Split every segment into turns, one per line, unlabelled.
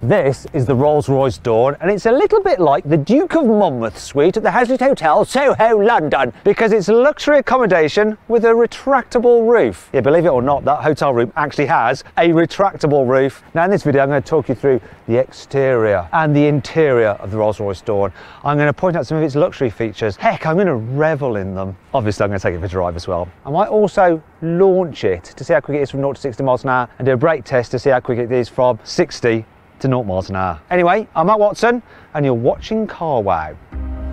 This is the Rolls-Royce Dawn, and it's a little bit like the Duke of Monmouth suite at the Hazlitt Hotel, Soho, London, because it's luxury accommodation with a retractable roof. Yeah, believe it or not, that hotel room actually has a retractable roof. Now in this video, I'm going to talk you through the exterior and the interior of the Rolls-Royce Dawn. I'm going to point out some of its luxury features. Heck, I'm going to revel in them. Obviously, I'm going to take it for a drive as well. I might also launch it to see how quick it is from 0 to 60 miles an hour and do a brake test to see how quick it is from 60 to 0 miles an hour. Anyway, I'm Matt Watson and you're watching Carwow.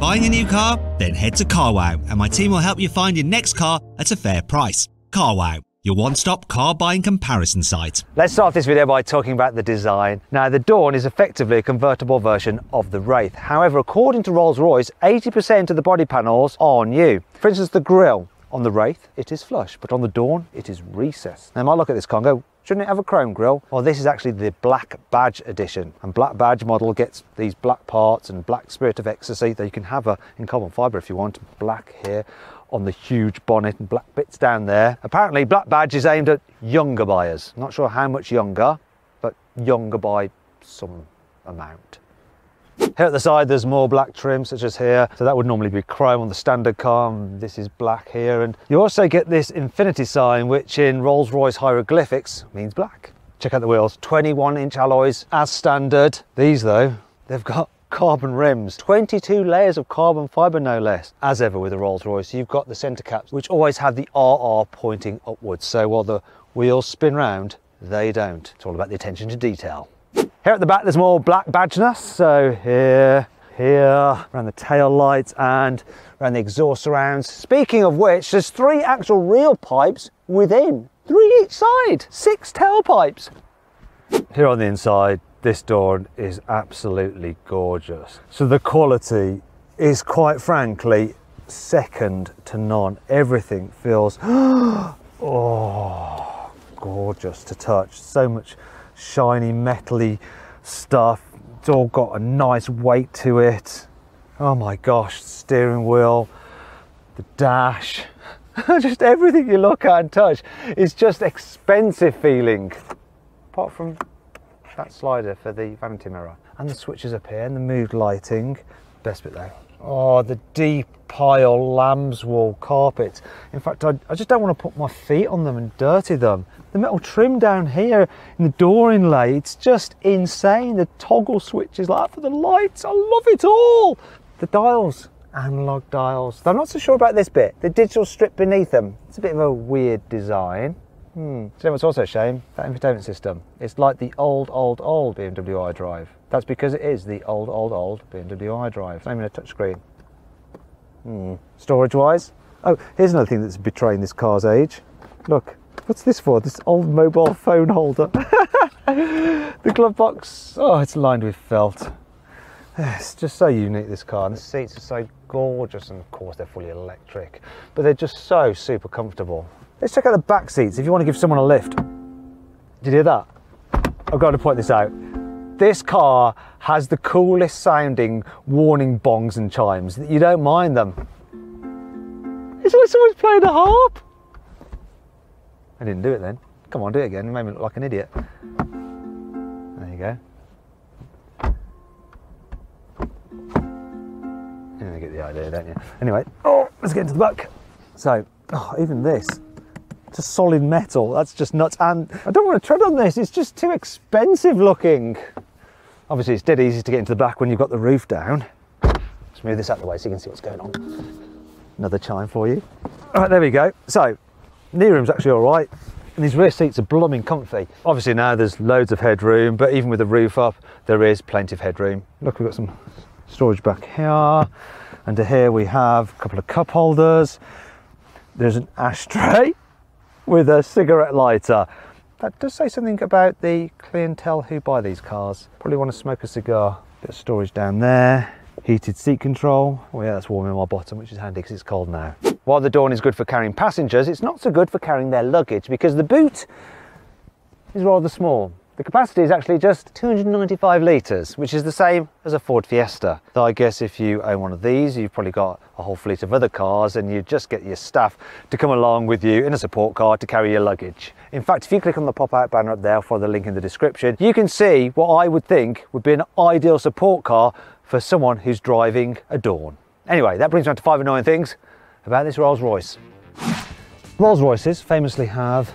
Buying a new car? Then head to Carwow and my team will help you find your next car at a fair price. Carwow, your one-stop car buying comparison site.
Let's start this video by talking about the design. Now, the Dawn is effectively a convertible version of the Wraith. However, according to Rolls-Royce, 80% of the body panels are new. For instance, the grille. On the Wraith, it is flush, but on the Dawn, it is recessed. Now, I might look at this car and go, shouldn't it have a chrome grille? Well, this is actually the Black Badge edition. And Black Badge model gets these black parts and black Spirit of Ecstasy that you can have in carbon fibre if you want. Black here on the huge bonnet and black bits down there. Apparently, Black Badge is aimed at younger buyers. Not sure how much younger, but younger by some amount. Here at the side there's more black trim, such as here, so that would normally be chrome on the standard car, and this is black here. And you also get this infinity sign, which in Rolls-Royce hieroglyphics means black. Check out the wheels, 21-inch alloys as standard. These though, they've got carbon rims, 22 layers of carbon fibre no less. As ever with the Rolls-Royce, you've got the centre caps which always have the RR pointing upwards, so while the wheels spin round, they don't. It's all about the attention to detail. Here at the back there's more black badgeness, so here, around the tail lights and around the exhaust surrounds. Speaking of which, there's 3 actual real pipes within, 3 each side, 6 tailpipes. Here on the inside, this Dawn is absolutely gorgeous. So the quality is quite frankly second to none. Everything feels, oh, gorgeous to touch. So much shiny metally stuff. It's all got a nice weight to it. Oh my gosh, steering wheel, the dash, just everything you look at and touch is just expensive feeling, apart from that slider for the vanity mirror and the switches up here and the mood lighting. Best bit though, oh, the deep pile lamb's wool carpets. In fact, I just don't want to put my feet on them and dirty them. The metal trim down here in the door inlay, it's just insane. The toggle switches like that for the lights, I love it all. The dials, analog dials. I'm not so sure about this bit, the digital strip beneath them. It's a bit of a weird design. Do you know what's also a shame? That infotainment system. It's like the old BMW iDrive. That's because it is the old BMW iDrive. It's not even a touchscreen. Storage wise, oh, here's another thing that's betraying this car's age. Look, what's this for? This old mobile phone holder. The glove box, oh, it's lined with felt. It's just so unique, this car, and the seats are so gorgeous, and of course they're fully electric, but they're just so super comfortable. Let's check out the back seats if you want to give someone a lift. Did you hear that? I've got to point this out. This car has the coolest sounding warning bongs and chimes. You don't mind them. It's like someone's playing a harp. I didn't do it then. Come on, do it again. You made me look like an idiot. There you go. You get the idea, don't you? Anyway, oh, let's get into the back. So, oh, even this. It's a solid metal, that's just nuts. And I don't want to tread on this, it's just too expensive looking. Obviously it's dead easy to get into the back when you've got the roof down. Let's move this out of the way so you can see what's going on. Another chime for you. All right, there we go. So, knee room's actually all right. And these rear seats are blooming comfy. Obviously now there's loads of headroom, but even with the roof up, there is plenty of headroom. Look, we've got some storage back here. Under here we have a couple of cup holders. There's an ashtray with a cigarette lighter. That does say something about the clientele who buy these cars. Probably want to smoke a cigar. Bit of storage down there. Heated seat control. Oh yeah, that's warm in my bottom, which is handy because it's cold now. While the Dawn is good for carrying passengers, it's not so good for carrying their luggage because the boot is rather small. The capacity is actually just 295 litres, which is the same as a Ford Fiesta. So I guess if you own one of these, you've probably got a whole fleet of other cars and you just get your staff to come along with you in a support car to carry your luggage. In fact, if you click on the pop-out banner up there, I'll follow the link in the description, you can see what I would think would be an ideal support car for someone who's driving a Dawn. Anyway, that brings me on to 5 annoying things about this Rolls-Royce. Rolls-Royces famously have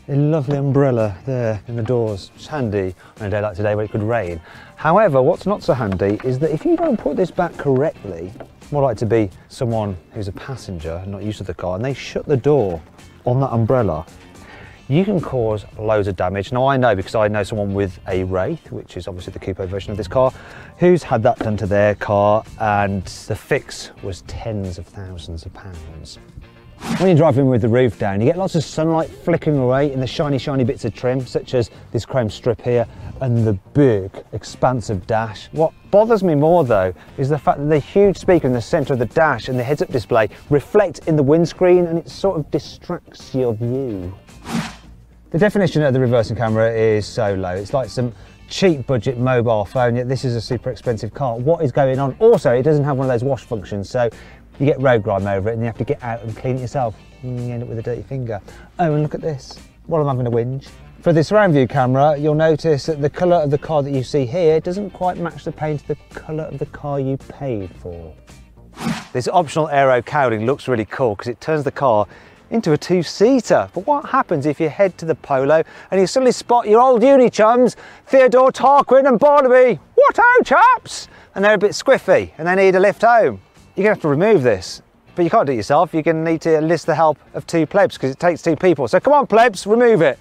a lovely umbrella there in the doors. It's handy on a day like today where it could rain. However, what's not so handy is that if you don't put this back correctly, more like to be someone who's a passenger and not used to the car, and they shut the door on that umbrella, you can cause loads of damage. Now I know, because I know someone with a Wraith, which is obviously the coupe version of this car, who's had that done to their car, and the fix was tens of thousands of pounds. When you're driving with the roof down, you get lots of sunlight flickering away in the shiny bits of trim, such as this chrome strip here and the big expansive dash. What bothers me more though is the fact that the huge speaker in the centre of the dash and the heads-up display reflect in the windscreen, and it sort of distracts your view. The definition of the reversing camera is so low. It's like some cheap budget mobile phone, yet this is a super expensive car. What is going on? Also, it doesn't have one of those wash functions, so you get road grime over it and you have to get out and clean it yourself. And you end up with a dirty finger. Oh, and look at this. While I'm having a whinge. For this surround view camera, you'll notice that the colour of the car that you see here doesn't quite match the paint of the colour of the car you paid for. This optional aero cowling looks really cool because it turns the car into a two-seater. But what happens if you head to the Polo and you suddenly spot your old uni chums, Theodore, Tarquin and Barnaby? What ho, chaps? And they're a bit squiffy and they need a lift home. You're going to have to remove this, but you can't do it yourself. You're going to need to enlist the help of 2 plebs because it takes 2 people. So come on, plebs, remove it.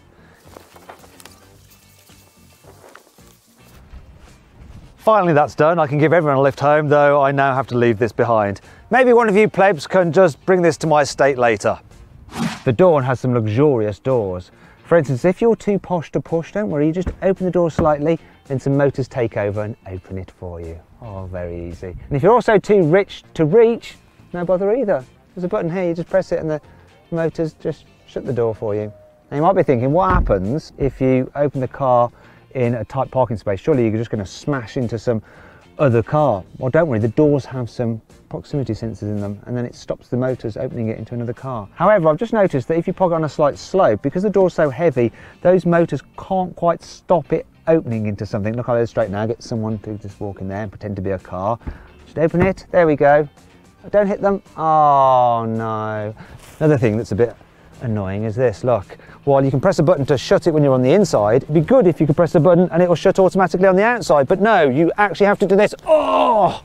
Finally, that's done. I can give everyone a lift home, though I now have to leave this behind. Maybe one of you plebs can just bring this to my estate later. The Dawn has some luxurious doors. For instance, if you're too posh to push, don't worry, you just open the door slightly, then some motors take over and open it for you. Oh, very easy. And if you're also too rich to reach, no bother either. There's a button here, you just press it and the motors just shut the door for you. Now you might be thinking, what happens if you open the car in a tight parking space? Surely you're just going to smash into some other car. Well, don't worry, the doors have some proximity sensors in them and then it stops the motors opening it into another car. However, I've just noticed that if you park on a slight slope, because the door's so heavy, those motors can't quite stop it opening into something. Look, I'll illustrate now, get someone to just walk in there and pretend to be a car. Just open it, there we go. Don't hit them. Oh no. Another thing that's a bit annoying is this, look. While you can press a button to shut it when you're on the inside, it'd be good if you could press a button and it will shut automatically on the outside, but no, you actually have to do this. Oh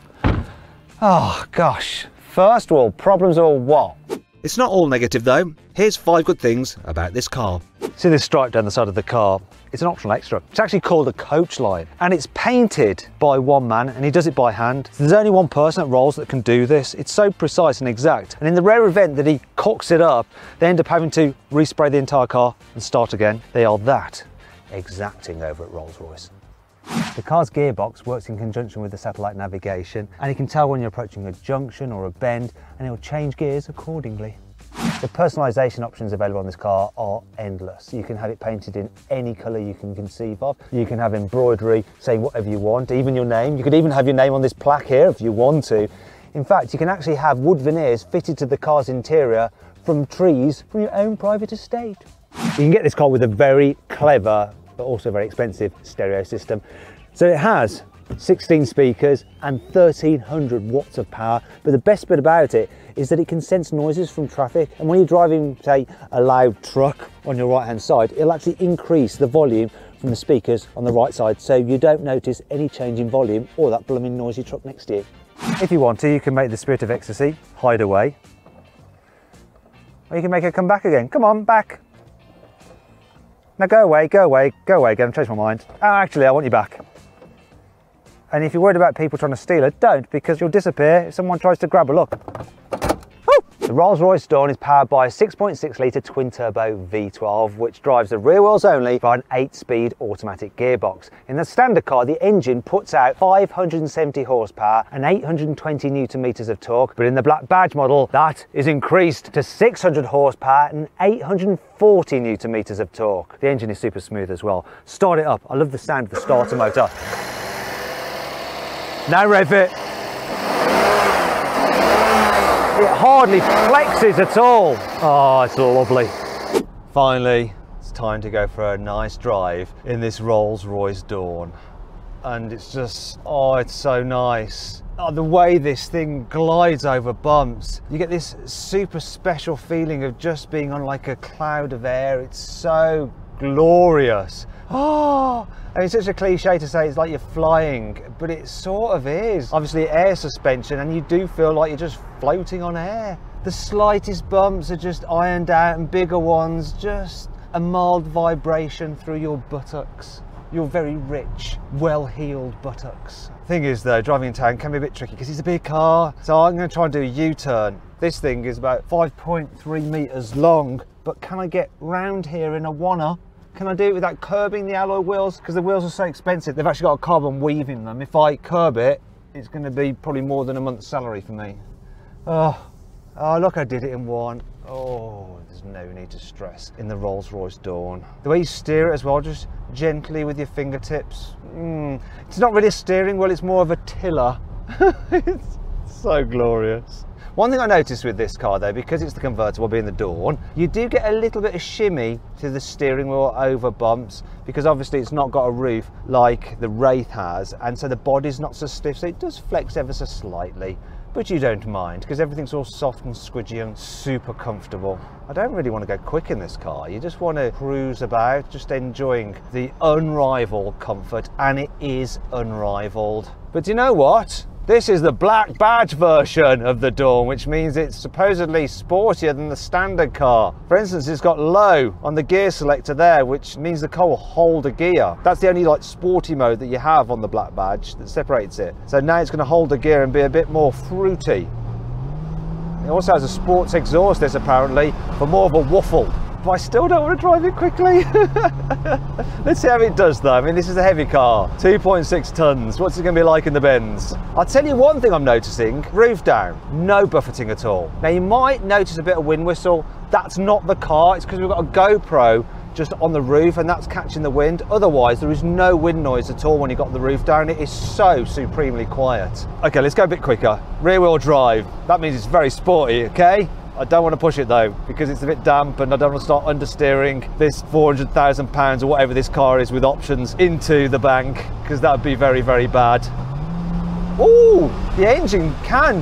gosh. First world problems or what?
It's not all negative though. Here's 5 good things about this car.
See this stripe down the side of the car? It's an optional extra. It's actually called a coach line and it's painted by one man and he does it by hand. There's only one person at Rolls that can do this. It's so precise and exact. And in the rare event that he cocks it up, they end up having to respray the entire car and start again. They are that exacting over at Rolls-Royce. The car's gearbox works in conjunction with the satellite navigation and you can tell when you're approaching a junction or a bend and it will change gears accordingly. The personalisation options available on this car are endless. You can have it painted in any colour you can conceive of. You can have embroidery saying whatever you want, even your name. You could even have your name on this plaque here if you want to. In fact, you can actually have wood veneers fitted to the car's interior from trees from your own private estate. You can get this car with a very clever but also very expensive stereo system. So it has 16 speakers and 1300 watts of power, but the best bit about it is that it can sense noises from traffic, and when you're driving, say, a loud truck on your right hand side, it'll actually increase the volume from the speakers on the right side, so you don't notice any change in volume or that blooming noisy truck next to you. If you want to, you can make the Spirit of Ecstasy hide away, or you can make her come back again. Come on, back. Now go away, go away, go away again. I've changed my mind. Oh, actually, I want you back. And if you're worried about people trying to steal her, don't, because you'll disappear if someone tries to grab her. Look. Oh! The Rolls-Royce Dawn is powered by a 6.6 litre twin-turbo V12, which drives the rear wheels only by an 8-speed automatic gearbox. In the standard car, the engine puts out 570 horsepower and 820 newton meters of torque, but in the black badge model, that is increased to 600 horsepower and 840 newton meters of torque. The engine is super smooth as well. Start it up. I love the sound of the starter motor. Now rev it. It hardly flexes at all. Oh, it's lovely. Finally, it's time to go for a nice drive in this Rolls-Royce Dawn. And it's just, oh, it's so nice. Oh, the way this thing glides over bumps, you get this super special feeling of just being on like a cloud of air. It's so glorious. Oh, I mean, it's such a cliche to say it's like you're flying, but it sort of is. Obviously air suspension, and you do feel like you're just floating on air. The slightest bumps are just ironed out, and bigger ones, just a mild vibration through your buttocks. Your very rich, well-heeled buttocks. Thing is though, driving in town can be a bit tricky because it's a big car. So I'm going to try and do a U-turn. This thing is about 5.3 meters long, but can I get round here in a wanna? Can I do it without curbing the alloy wheels? Because the wheels are so expensive, they've actually got a carbon weave in them. If I curb it, it's going to be probably more than a month's salary for me. Oh, look, I did it in one. Oh, there's no need to stress in the Rolls-Royce Dawn. The way you steer it as well, just gently with your fingertips. It's not really a steering wheel, it's more of a tiller. It's so glorious. One thing I noticed with this car though, because it's the convertible being the Dawn, you do get a little bit of shimmy to the steering wheel over bumps, because obviously it's not got a roof like the Wraith has, and so the body's not so stiff, so it does flex ever so slightly. But you don't mind, because everything's all soft and squidgy and super comfortable. I don't really want to go quick in this car. You just want to cruise about, just enjoying the unrivaled comfort, and it is unrivaled. But you know what? This is the black badge version of the Dawn, which means it's supposedly sportier than the standard car. For instance, it's got low on the gear selector there, which means the car will hold a gear. That's the only like sporty mode that you have on the black badge that separates it. So now it's going to hold a gear and be a bit more fruity. It also has a sports exhaust, this apparently, for more of a waffle. But I still don't want to drive it quickly. Let's see how it does though. I mean, this is a heavy car, 2.6 tons. What's it going to be like in the bends? I'll tell you one thing I'm noticing, roof down, no buffeting at all. Now you might notice a bit of wind whistle. That's not the car, it's because we've got a GoPro just on the roof and that's catching the wind. Otherwise, there is no wind noise at all when you've got the roof down. It is so supremely quiet. Okay, let's go a bit quicker. Rear wheel drive, that means it's very sporty, okay? I don't want to push it though, because it's a bit damp and I don't want to start understeering this £400,000 or whatever this car is with options into the bank, because that would be very, very bad. Ooh, the engine can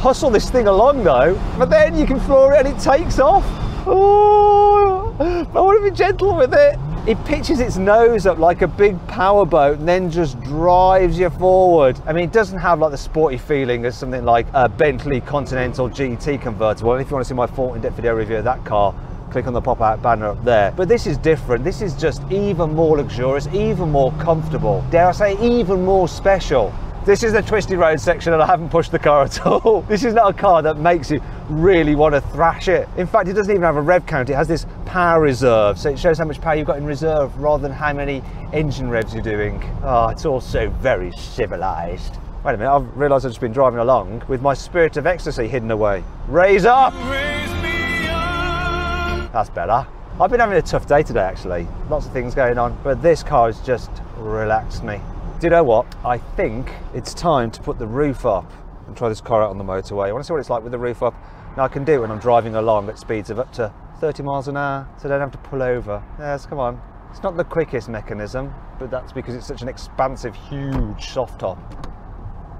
hustle this thing along though, but then you can floor it and it takes off. Oh, I want to be gentle with it. It pitches its nose up like a big powerboat and then just drives you forward. I mean, it doesn't have like the sporty feeling as something like a Bentley Continental GT convertible. And if you want to see my full in-depth video review of that car, click on the pop-out banner up there. But this is different. This is just even more luxurious, even more comfortable. Dare I say, even more special. This is the Twisty Road section and I haven't pushed the car at all. This is not a car that makes you really want to thrash it. In fact, it doesn't even have a rev count. It has this power reserve. So it shows how much power you've got in reserve rather than how many engine revs you're doing. Oh, it's also very civilized. Wait a minute, I've realised I've just been driving along with my spirit of ecstasy hidden away. Raise up! Raise me up! That's better. I've been having a tough day today actually. Lots of things going on, but this car has just relaxed me. Do you know what? I think it's time to put the roof up and try this car out on the motorway. I want to see what it's like with the roof up. Now I can do it when I'm driving along at speeds of up to 30 miles an hour, so I don't have to pull over. Yes, come on. It's not the quickest mechanism, but that's because it's such an expansive, huge soft top.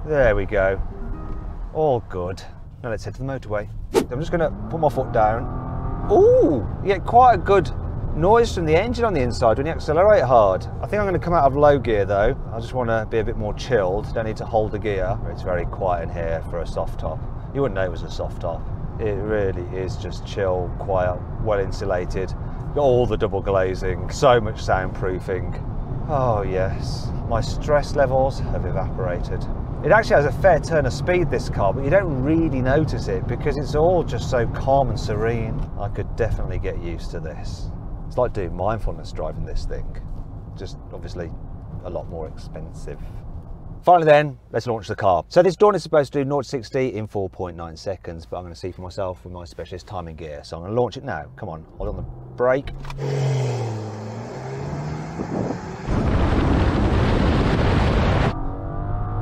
There we go. All good. Now let's head to the motorway. I'm just going to put my foot down. Ooh, you get quite a good noise from the engine on the inside when you accelerate hard. I think I'm going to come out of low gear though. I just want to be a bit more chilled. Don't need to hold the gear. It's very quiet in here for a soft top. You wouldn't know it was a soft top. It really is just chill, quiet, well insulated. Got all the double glazing, so much soundproofing. Oh yes. my stress levels have evaporated. It actually has a fair turn of speed, this car, but you don't really notice it because it's all just so calm and serene. I could definitely get used to this. It's like doing mindfulness driving this thing, just obviously a lot more expensive. Finally then, let's launch the car. So this Dawn is supposed to do 0 to 60 in 4.9 seconds, but I'm going to see for myself with my specialist timing gear. So I'm going to launch it now. Come on, hold on the brake.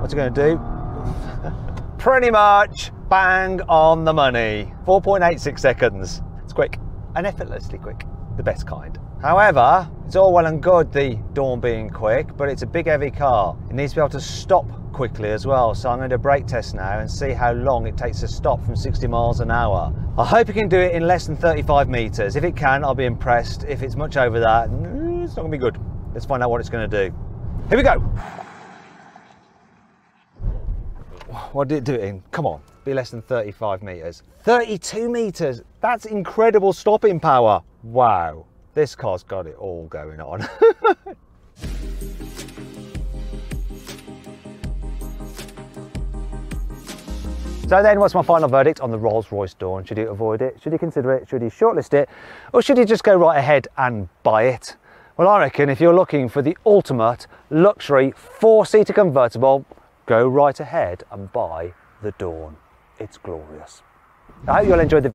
What's it going to do? Pretty much bang on the money. 4.86 seconds. It's quick and effortlessly quick, the best kind. However, it's all well and good the Dawn being quick, but it's a big heavy car. It needs to be able to stop quickly as well. So I'm going to do a brake test now and see how long it takes to stop from 60 miles an hour. I hope it can do it in less than 35 meters. If it can, I'll be impressed. If it's much over that, it's not going to be good. Let's find out what it's going to do. Here we go. What did it do it in? Come on, be less than 35 meters. 32 meters, that's incredible stopping power. Wow, this car's got it all going on. So then, what's my final verdict on the Rolls-Royce Dawn? Should you avoid it? Should you consider it? Should you shortlist it? Or should you just go right ahead and buy it? Well, I reckon if you're looking for the ultimate luxury 4-seater convertible, go right ahead and buy the Dawn. It's glorious. I hope you'll enjoy the